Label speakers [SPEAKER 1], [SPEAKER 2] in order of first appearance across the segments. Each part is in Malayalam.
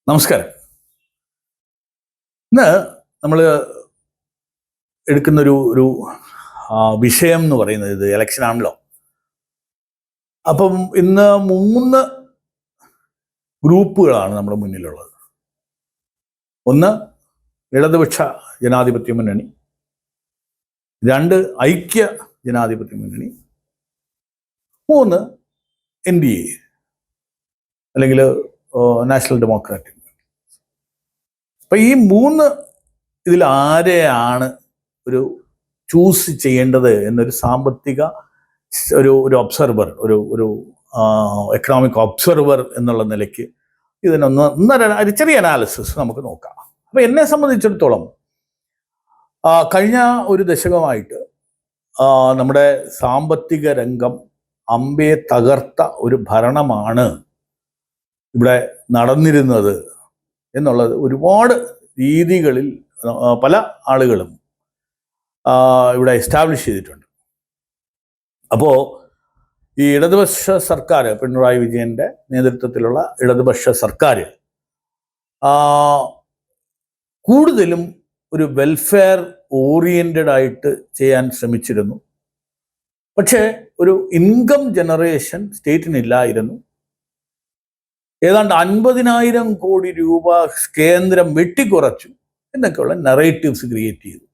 [SPEAKER 1] നമസ്കാരം. ഇന്ന് നമ്മൾ എടുക്കുന്നൊരു ഒരു വിഷയം എന്ന് പറയുന്നത് ഇത് ഇലക്ഷൻ ആണല്ലോ. അപ്പം ഇന്ന് 3 ഗ്രൂപ്പുകളാണ് നമ്മുടെ മുന്നിലുള്ളത്. ഒന്ന് ഇടതുപക്ഷ ജനാധിപത്യ മുന്നണി, 2 ഐക്യ ജനാധിപത്യ മുന്നണി, 3 NDA അല്ലെങ്കിൽ നാഷണൽ ഡെമോക്രാറ്റിക്. അപ്പൊ ഈ 3 ഇതിൽ ആരെയാണ് ഒരു ചൂസ് ചെയ്യേണ്ടത് എന്നൊരു സാമ്പത്തിക ഒരു ഒബ്സർവർ, ഒരു എക്കണോമിക് ഒബ്സർവർ എന്നുള്ള നിലയ്ക്ക് ഇതിനൊരു ചെറിയ അനാലിസിസ് നമുക്ക് നോക്കാം. അപ്പൊ എന്നെ സംബന്ധിച്ചിടത്തോളം കഴിഞ്ഞ ഒരു ദശകമായിട്ട് നമ്മുടെ സാമ്പത്തിക രംഗം അമ്പെ തകർത്ത ഒരു ഭരണമാണ് ഇവിടെ നടന്നിരുന്നത് എന്നുള്ളത് ഒരുപാട് രീതികളിൽ പല ആളുകളും ഇവിടെ എസ്റ്റാബ്ലിഷ് ചെയ്തിട്ടുണ്ട്. അപ്പോൾ ഈ ഇടതുപക്ഷ സർക്കാർ, പിണറായി വിജയൻ്റെ നേതൃത്വത്തിലുള്ള ഇടതുപക്ഷ സർക്കാർ കൂടുതലും ഒരു വെൽഫെയർ ഓറിയൻറ്റഡ് ആയിട്ട് ചെയ്യാൻ ശ്രമിച്ചിരുന്നു. പക്ഷേ ഒരു ഇൻകം ജനറേഷൻ സ്റ്റേറ്റിനില്ലായിരുന്നു. ഏതാണ്ട് 50,000 കോടി രൂപ കേന്ദ്രം വെട്ടിക്കുറച്ചു എന്നൊക്കെയുള്ള നറേറ്റീവ്സ് ക്രിയേറ്റ് ചെയ്തു.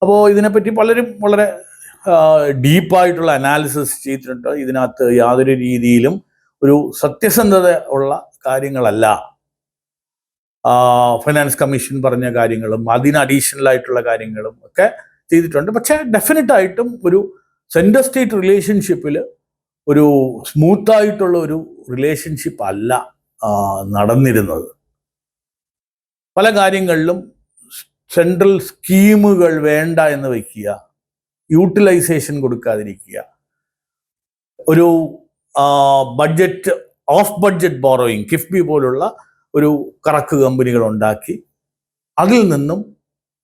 [SPEAKER 1] അപ്പോൾ ഇതിനെപ്പറ്റി പലരും വളരെ ഡീപ്പായിട്ടുള്ള അനാലിസിസ് ചെയ്തിട്ടുണ്ട്. ഇതിനകത്ത് യാതൊരു രീതിയിലും ഒരു സത്യസന്ധത ഉള്ള കാര്യങ്ങളല്ല. ഫൈനാൻസ് കമ്മീഷൻ പറഞ്ഞ കാര്യങ്ങളും അതിന് അഡീഷണൽ ആയിട്ടുള്ള കാര്യങ്ങളും ഒക്കെ ചെയ്തിട്ടുണ്ട്. പക്ഷേ ഡെഫിനറ്റായിട്ടും ഒരു സെൻട്രൽ സ്റ്റേറ്റ് റിലേഷൻഷിപ്പിൽ ഒരു സ്മൂത്തായിട്ടുള്ള ഒരു റിലേഷൻഷിപ്പ് അല്ല നടന്നിരുന്നത്. പല കാര്യങ്ങളിലും സെൻട്രൽ സ്കീമുകൾ വേണ്ട എന്ന് വയ്ക്കുക, യൂട്ടിലൈസേഷൻ കൊടുക്കാതിരിക്കുക, ഒരു budget of budget borrowing, KIIFB പോലുള്ള ഒരു കറക്ക് കമ്പനികൾ ഉണ്ടാക്കി അതിൽ നിന്നും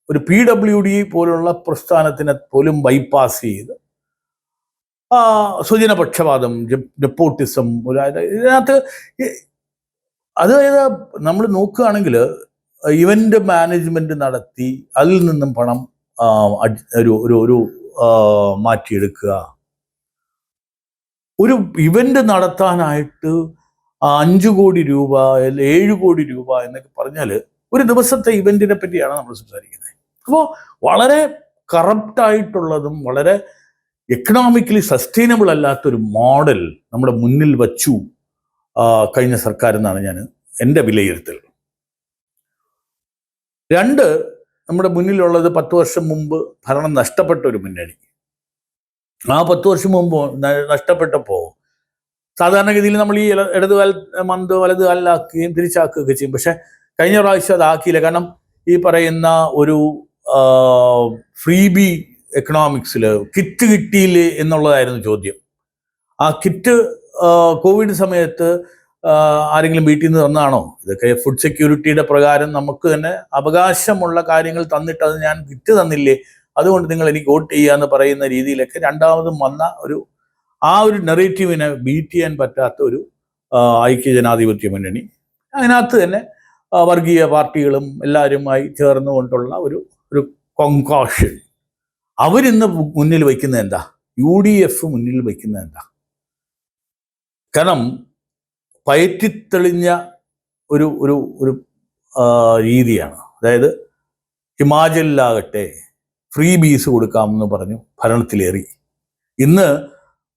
[SPEAKER 1] ഒരു PWD പോലുള്ള പ്രസ്ഥാനത്തിനെ പോലും ബൈപ്പാസ് ചെയ്ത് സ്വജനപക്ഷപാതം, നെപ്പോട്ടിസം, ഇതിനകത്ത് അതായത് നമ്മൾ നോക്കുകയാണെങ്കിൽ ഇവന്റ് മാനേജ്മെന്റ് നടത്തി അതിൽ നിന്നും പണം ഒരു മാറ്റിയെടുക്കുക. ഒരു ഇവന്റ് നടത്താനായിട്ട് 5 കോടി രൂപ, 7 കോടി രൂപ എന്നൊക്കെ പറഞ്ഞാൽ ഒരു ദിവസത്തെ ഇവന്റിനെ പറ്റിയാണ് നമ്മൾ സംസാരിക്കുന്നത്. അപ്പോൾ വളരെ കറപ്റ്റായിട്ടുള്ളതും വളരെ എക്കണോമിക്കലി സസ്റ്റൈനബിൾ അല്ലാത്തൊരു മോഡൽ നമ്മുടെ മുന്നിൽ വച്ചു കഴിഞ്ഞ സർക്കാർ എന്നാണ് എൻ്റെ വിലയിരുത്തൽ. 2, നമ്മുടെ മുന്നിലുള്ളത് 10 വർഷം മുമ്പ് ഭരണം നഷ്ടപ്പെട്ട ഒരു മുന്നണി. ആ 10 വർഷം മുമ്പ് നഷ്ടപ്പെട്ടപ്പോൾ സാധാരണഗതിയിൽ നമ്മൾ ഈ ഇടതുകാൽ വലത് കാലിലാക്കുകയും തിരിച്ചാക്കുകയൊക്കെ ചെയ്യും. പക്ഷെ കഴിഞ്ഞ പ്രാവശ്യം അതാക്കിയില്ല. കാരണം ഈ പറയുന്ന ഒരു ഫ്രീബി എക്കണോമിക്സിൽ കിറ്റ് കിട്ടിയില്ലേ എന്നുള്ളതായിരുന്നു ചോദ്യം. ആ കിറ്റ് കോവിഡ് സമയത്ത് ആരെങ്കിലും വീട്ടിൽ നിന്ന് തന്നാണോ? ഇതൊക്കെ ഫുഡ് സെക്യൂരിറ്റിയുടെ പ്രകാരം നമുക്ക് തന്നെ അവകാശമുള്ള കാര്യങ്ങൾ തന്നിട്ട് അത് ഞാൻ കിറ്റ് തന്നില്ലേ, അതുകൊണ്ട് നിങ്ങൾ എനിക്ക് വോട്ട് ചെയ്യുക എന്ന് പറയുന്ന രീതിയിലൊക്കെ രണ്ടാമതും വന്ന ഒരു നെറേറ്റീവിനെ ബീറ്റ് ചെയ്യാൻ പറ്റാത്ത ഒരു ഐക്യ ജനാധിപത്യ മുന്നണി. അതിനകത്ത് തന്നെ വർഗീയ പാർട്ടികളും എല്ലാവരുമായി ചേർന്നുകൊണ്ടുള്ള ഒരു കോൺകോഷൻ. അവരിന്ന് മുന്നിൽ വയ്ക്കുന്നത് എന്താ? UDF മുന്നിൽ വയ്ക്കുന്നത് എന്താ? കാരണം പയറ്റിത്തെളിഞ്ഞ ഒരു രീതിയാണ്. അതായത് ഹിമാചലിലാകട്ടെ ഫ്രീ ബീസ് കൊടുക്കാമെന്ന് പറഞ്ഞു ഭരണത്തിലേറി. ഇന്ന്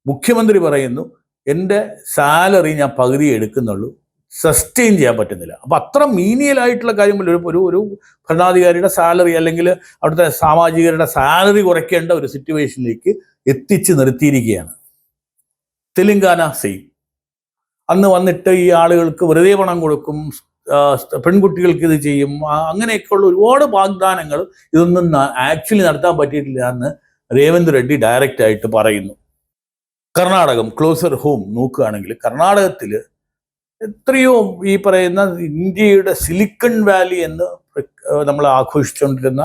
[SPEAKER 1] മുഖ്യമന്ത്രി പറയുന്നു എൻ്റെ സാലറി ഞാൻ പകുതി എടുക്കുന്നുള്ളൂ, സസ്റ്റെയിൻ ചെയ്യാൻ പറ്റുന്നില്ല. അപ്പം അത്ര മീനിയലായിട്ടുള്ള കാര്യം ഒരു ഭരണാധികാരിയുടെ സാലറി അല്ലെങ്കിൽ അവിടുത്തെ സാമാജികരുടെ സാലറി കുറയ്ക്കേണ്ട ഒരു സിറ്റുവേഷനിലേക്ക് എത്തിച്ച് നിർത്തിയിരിക്കുകയാണ്. തെലുങ്കാന സെയിം. അന്ന് വന്നിട്ട് ഈ ആളുകൾക്ക് വെറുതെ പണം കൊടുക്കും, പെൺകുട്ടികൾക്ക് ഇത് ചെയ്യും, അങ്ങനെയൊക്കെയുള്ള ഒരുപാട് വാഗ്ദാനങ്ങൾ ഇതൊന്നും ആക്ച്വലി നടത്താൻ പറ്റിയിട്ടില്ല എന്ന് രേവന്ത് റെഡ്ഡി ഡയറക്റ്റ് ആയിട്ട് പറയുന്നു. കർണാടകം ക്ലോസർ ഹോം നോക്കുകയാണെങ്കിൽ കർണാടകത്തിൽ എത്രയോ ഈ പറയുന്ന ഇന്ത്യയുടെ സിലിക്കൺ വാലി എന്ന് നമ്മൾ ആഘോഷിച്ചുകൊണ്ടിരുന്ന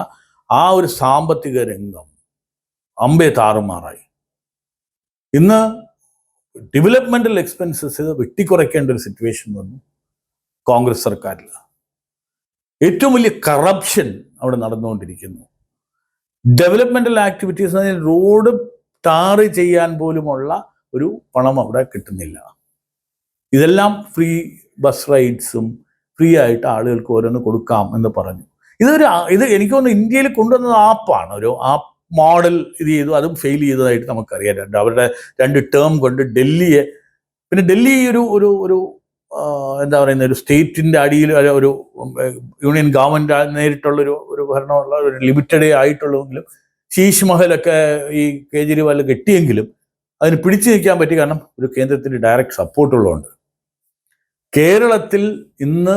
[SPEAKER 1] ആ ഒരു സാമ്പത്തിക രംഗം അമ്പേ താറുമാറായി. ഇന്ന് ഡെവലപ്മെന്റൽ എക്സ്പെൻസസ് വെട്ടിക്കുറയ്ക്കേണ്ട ഒരു സിറ്റുവേഷൻ വന്നു. കോൺഗ്രസ് സർക്കാരിൽ. ഏറ്റവും വലിയ കറപ്ഷൻ അവിടെ നടന്നുകൊണ്ടിരിക്കുന്നു. ഡെവലപ്മെന്റൽ ആക്ടിവിറ്റീസ്, റോഡ് ടാറ് ചെയ്യാൻ പോലുമുള്ള ഒരു പണം അവിടെ കിട്ടുന്നില്ല. ഇതെല്ലാം ഫ്രീ ബസ് റൈഡ്സും ഫ്രീ ആയിട്ട് ആളുകൾക്ക് ഓരോന്ന് കൊടുക്കാം എന്ന് പറഞ്ഞു. ഇത് എനിക്ക് തോന്നുന്നു ഇന്ത്യയിൽ കൊണ്ടുവന്നത് ആപ്പാണ്, ഒരു ആപ്പ് മോഡൽ ഇത് ചെയ്തു, അതും ഫെയിൽ ചെയ്തതായിട്ട് നമുക്കറിയാം. അവരുടെ 2 ടേം കൊണ്ട് ഡൽഹിയെ, പിന്നെ ഡൽഹി ഒരു എന്താ പറയുന്ന ഒരു സ്റ്റേറ്റിൻ്റെ അടിയിൽ ഒരു യൂണിയൻ ഗവൺമെൻറ് നേരിട്ടുള്ളൊരു ഭരണമുള്ള ഒരു ലിമിറ്റഡേ ആയിട്ടുള്ളതെങ്കിലും ശീഷ് മഹലൊക്കെ ഈ കേജ്രിവാൾ കെട്ടിയെങ്കിലും അതിന് പിടിച്ചു നിൽക്കാൻ പറ്റി, കാരണം ഒരു കേന്ദ്രത്തിൻ്റെ ഡയറക്റ്റ് സപ്പോർട്ടുള്ളതുകൊണ്ട്. കേരളത്തിൽ ഇന്ന്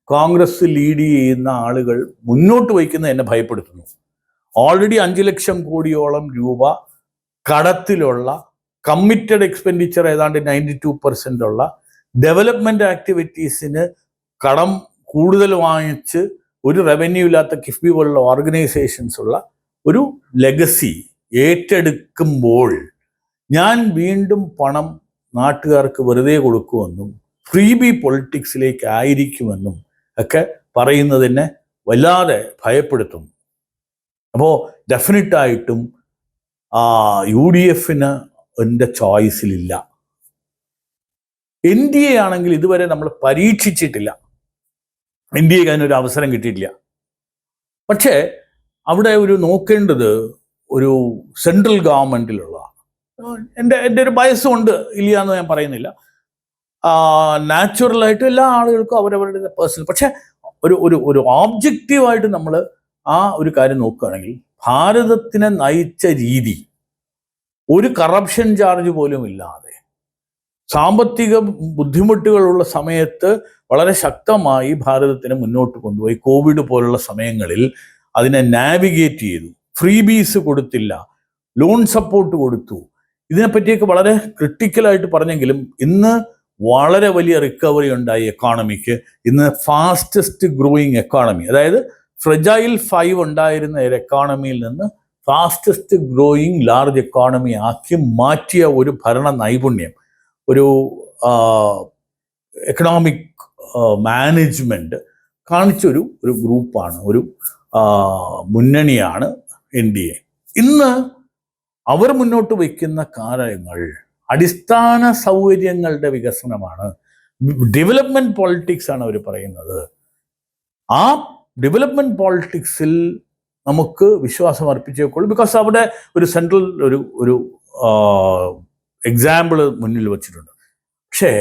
[SPEAKER 1] കോൺഗ്രസ് ലീഡ് ചെയ്യുന്ന ആളുകൾ മുന്നോട്ട് വയ്ക്കുന്നത് എന്നെ ഭയപ്പെടുത്തുന്നു. ഓൾറെഡി 5 ലക്ഷം കോടിയോളം രൂപ കടത്തിലുള്ള കമ്മിറ്റഡ് എക്സ്പെൻഡിച്ചർ ഏതാണ്ട് 92% ഉള്ള ഡെവലപ്മെന്റ് ആക്ടിവിറ്റീസിന് കടം കൂടുതൽ വാങ്ങിച്ച് ഒരു റവന്യൂ ഇല്ലാത്ത കിഫ്ബി പോലുള്ള ഓർഗനൈസേഷൻസ് ഉള്ള ഒരു ലെഗസി ഏറ്റെടുക്കുമ്പോൾ ഞാൻ വീണ്ടും പണം നാട്ടുകാർക്ക് വെറുതെ കൊടുക്കുമെന്നും ഫ്രീബി പൊളിറ്റിക്സിലേക്ക് ആയിരിക്കുമെന്നും ഒക്കെ പറയുന്നതിനെ വല്ലാതെ ഭയപ്പെടുത്തും. അപ്പോൾ ഡെഫിനറ്റായിട്ടും UDF എൻ്റെ ചോയ്സിലില്ല. NDA ആണെങ്കിൽ ഇതുവരെ നമ്മൾ പരീക്ഷിച്ചിട്ടില്ല, NDAക്ക് അതിനൊരു അവസരം കിട്ടിയിട്ടില്ല. പക്ഷേ അവിടെ നോക്കേണ്ടത് ഒരു സെൻട്രൽ ഗവൺമെൻറ്റിലുള്ളതാണ്. എൻ്റെ ഒരു ബയസും ഉണ്ട്, ഇല്ല എന്ന് ഞാൻ പറയുന്നില്ല. നാച്ചുറലായിട്ട് എല്ലാ ആളുകൾക്കും അവരവരുടെ പേഴ്സണൽ, പക്ഷെ ഒരു ഓബ്ജക്റ്റീവായിട്ട് നമ്മൾ ആ ഒരു കാര്യം നോക്കുകയാണെങ്കിൽ ഭാരതത്തിനെ നയിച്ച രീതി ഒരു കറപ്ഷൻ ചാർജ് പോലും ഇല്ലാതെ സാമ്പത്തിക ബുദ്ധിമുട്ടുകളുള്ള സമയത്ത് വളരെ ശക്തമായി ഭാരതത്തിനെ മുന്നോട്ട് കൊണ്ടുപോയി. കോവിഡ് പോലുള്ള സമയങ്ങളിൽ അതിനെ നാവിഗേറ്റ് ചെയ്തു. ഫ്രീബീസ് കൊടുത്തില്ല, ലോൺ സപ്പോർട്ട് കൊടുത്തു. ഇതിനെപ്പറ്റിയൊക്കെ വളരെ ക്രിട്ടിക്കലായിട്ട് പറഞ്ഞെങ്കിലും ഇന്ന് വളരെ വലിയ റിക്കവറി ഉണ്ടായി എക്കോണമിക്ക്. ഇന്ന് ഫാസ്റ്റസ്റ്റ് ഗ്രോയിങ് എക്കോണമി, അതായത് ഫ്രജൈൽ 5 ഉണ്ടായിരുന്ന ഒരു എക്കോണമിയിൽ നിന്ന് ഫാസ്റ്റസ്റ്റ് ഗ്രോയിങ് ലാർജ് എക്കോണമി ആക്കി മാറ്റിയ ഒരു ഭരണ നൈപുണ്യം, ഒരു എക്കണോമിക് മാനേജ്മെൻറ്റ് കാണിച്ചൊരു ഗ്രൂപ്പാണ്, ഒരു മുന്നണിയാണ് NDA. ഇന്ന് അവർ മുന്നോട്ട് വയ്ക്കുന്ന കാര്യങ്ങൾ അടിസ്ഥാന സൗകര്യങ്ങളുടെ വികസനമാണ്, ഡെവലപ്മെൻറ്റ് പോളിറ്റിക്സ് ആണ് അവർ പറയുന്നത്. ആ ഡെവലപ്മെൻറ്റ് പോളിറ്റിക്സിൽ നമുക്ക് വിശ്വാസം അർപ്പിച്ചേക്കുള്ളൂ. ബിക്കോസ് അവിടെ ഒരു സെൻട്രൽ ഒരു എക്സാമ്പിൾ മുന്നിൽ വച്ചിട്ടുണ്ട്. പക്ഷേ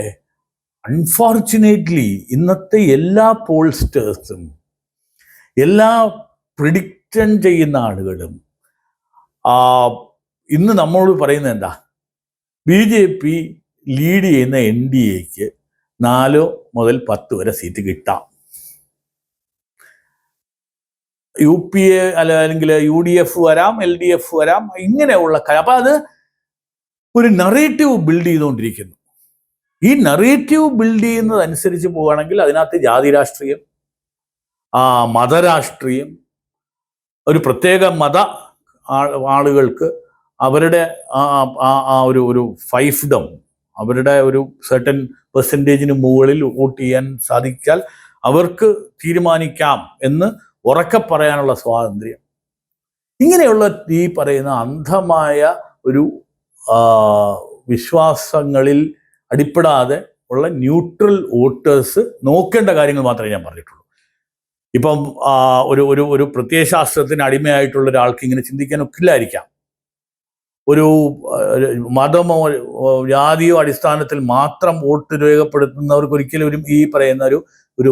[SPEAKER 1] അൺഫോർച്ചുനേറ്റ്ലി ഇന്നത്തെ എല്ലാ പോൾസ്റ്റേഴ്സും എല്ലാ പ്രിഡിക്ഷൻ ചെയ്യുന്ന ആളുകളും ഇന്ന് നമ്മളോട് പറയുന്നത് എന്താ, BJP ലീഡ് ചെയ്യുന്ന NDAക്ക് 4 മുതൽ 10 വരെ സീറ്റ് കിട്ടാം. UPA അല്ലെങ്കിൽ UDF വരാം, LDF വരാം, ഇങ്ങനെയുള്ള കാര്യം. അപ്പം അത് ഒരു നറേറ്റീവ് ബിൽഡ് ചെയ്തുകൊണ്ടിരിക്കുന്നു. ഈ നറേറ്റീവ് ബിൽഡ് ചെയ്യുന്നതനുസരിച്ച് പോവുകയാണെങ്കിൽ അതിനകത്ത് ജാതി രാഷ്ട്രീയം, മതരാഷ്ട്രീയം, ഒരു പ്രത്യേക മത ആളുകൾക്ക് അവരുടെ ഒരു ഫൈഫ്ഡം, അവരുടെ ഒരു സർട്ടൻ പെർസെൻറ്റേജിന് മുകളിൽ വോട്ട് ചെയ്യാൻ സാധിച്ചാൽ അവർക്ക് തീരുമാനിക്കാം എന്ന് ഉറക്കെ പറയാനുള്ള സ്വാതന്ത്ര്യം, ഇങ്ങനെയുള്ള ഈ പറയുന്ന അന്ധമായ ഒരു വിശ്വാസങ്ങളിൽ അടിപ്പെടാതെ ഉള്ള ന്യൂട്രൽ വോട്ടേഴ്സ് നോക്കേണ്ട കാര്യങ്ങൾ മാത്രമേ ഞാൻ പറഞ്ഞിട്ടുള്ളൂ. ഇപ്പം ഒരു പ്രത്യയശാസ്ത്രത്തിന് അടിമയായിട്ടുള്ള ഒരാൾക്ക് ഇങ്ങനെ ചിന്തിക്കാൻ ഒക്കില്ലായിരിക്കാം. ഒരു മതമോ ജാതിയോ അടിസ്ഥാനത്തിൽ മാത്രം വോട്ട് രേഖപ്പെടുത്തുന്നവർക്ക് ഒരിക്കലും ഈ പറയുന്ന ഒരു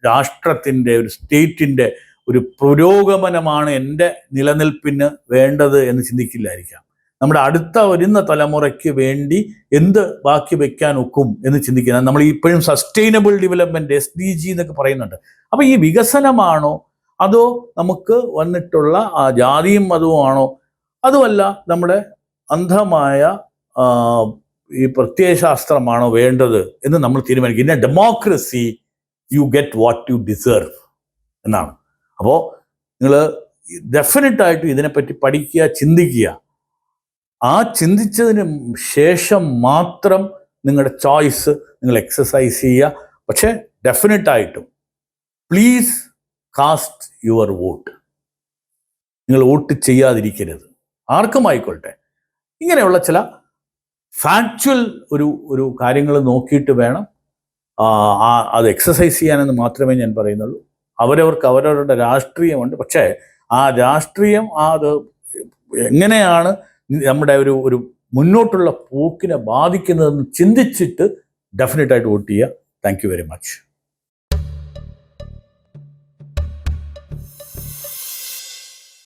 [SPEAKER 1] രാഷ്ട്രത്തിൻ്റെ, ഒരു സ്റ്റേറ്റിൻ്റെ ഒരു പുരോഗമനമാണ് എൻ്റെ നിലനിൽപ്പിന് വേണ്ടത് എന്ന് ചിന്തിക്കില്ലായിരിക്കാം. നമ്മുടെ അടുത്ത വരുന്ന തലമുറയ്ക്ക് വേണ്ടി എന്ത് ബാക്കി വെക്കാൻ ഒക്കും എന്ന് ചിന്തിക്കുന്നത്. നമ്മൾ ഇപ്പോഴും സസ്റ്റൈനബിൾ ഡെവലപ്മെൻറ്റ് SDG എന്നൊക്കെ പറയുന്നുണ്ട്. അപ്പോൾ ഈ വികസനമാണോ അതോ നമുക്ക് വന്നിട്ടുള്ള ജാതിയും മതവും ആണോ, അതുമല്ല നമ്മുടെ അന്ധമായ ഈ പ്രത്യയശാസ്ത്രമാണോ വേണ്ടത് എന്ന് നമ്മൾ തീരുമാനിക്കും. ഇന്ന democracy you get what you deserve എന്നാണ്. അപ്പോൾ നിങ്ങൾ ഡെഫിനറ്റായിട്ട് ഇതിനെപ്പറ്റി പഠിക്കുക, ചിന്തിക്കുക. ആ ചിന്തിച്ചതിന് ശേഷം മാത്രം നിങ്ങളുടെ ചോയ്സ് നിങ്ങൾ എക്സസൈസ് ചെയ്യുക. പക്ഷേ ഡെഫിനറ്റായിട്ടും പ്ലീസ് കാസ്റ്റ് യുവർ വോട്ട്. നിങ്ങൾ വോട്ട് ചെയ്യാതിരിക്കരുത്, ആർക്കും ആയിക്കൊള്ളട്ടെ. ഇങ്ങനെയുള്ള ചില ഫാക്ച്വൽ ഒരു കാര്യങ്ങൾ നോക്കിയിട്ട് വേണം അത് എക്സസൈസ് ചെയ്യാനെന്ന് മാത്രമേ ഞാൻ പറയുന്നുള്ളൂ. അവരവർക്ക് അവരവരുടെ രാഷ്ട്രീയമുണ്ട്, പക്ഷേ ആ രാഷ്ട്രീയം അത് എങ്ങനെയാണ് നമ്മുടെ ഒരു മുന്നോട്ടുള്ള പോക്കിനെ ബാധിക്കുന്നതെന്ന് ചിന്തിച്ചിട്ട് ഡെഫിനറ്റായിട്ട് വോട്ട് ചെയ്യുക. Thank you very much.